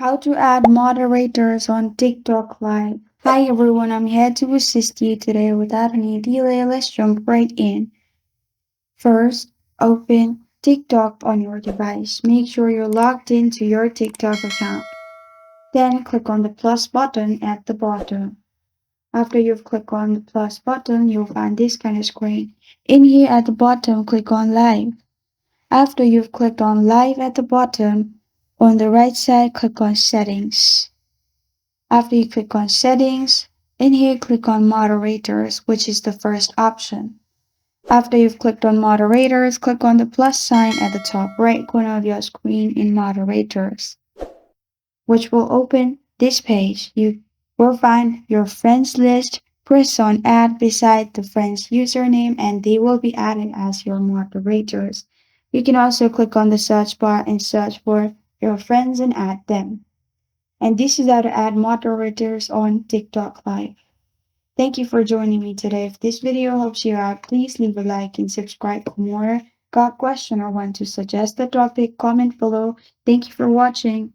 How to add moderators on TikTok Live. Hi everyone, I'm here to assist you today without any delay. Let's jump right in. First, open TikTok on your device. Make sure you're logged into your TikTok account. Then click on the plus button at the bottom. After you've clicked on the plus button, you'll find this kind of screen. In here at the bottom, click on Live. After you've clicked on Live at the bottom, on the right side, click on Settings. After you click on Settings, in here click on Moderators, which is the first option. After you've clicked on Moderators, click on the plus sign at the top right corner of your screen in Moderators, which will open this page. You will find your friends list. Press on Add beside the friend's username and they will be added as your moderators. You can also click on the search bar and search for your friends and add them. And this is how to add moderators on TikTok Live. Thank you for joining me today. If this video helps you out, please leave a like and subscribe for more. Got a question or want to suggest a topic? Comment below. Thank you for watching.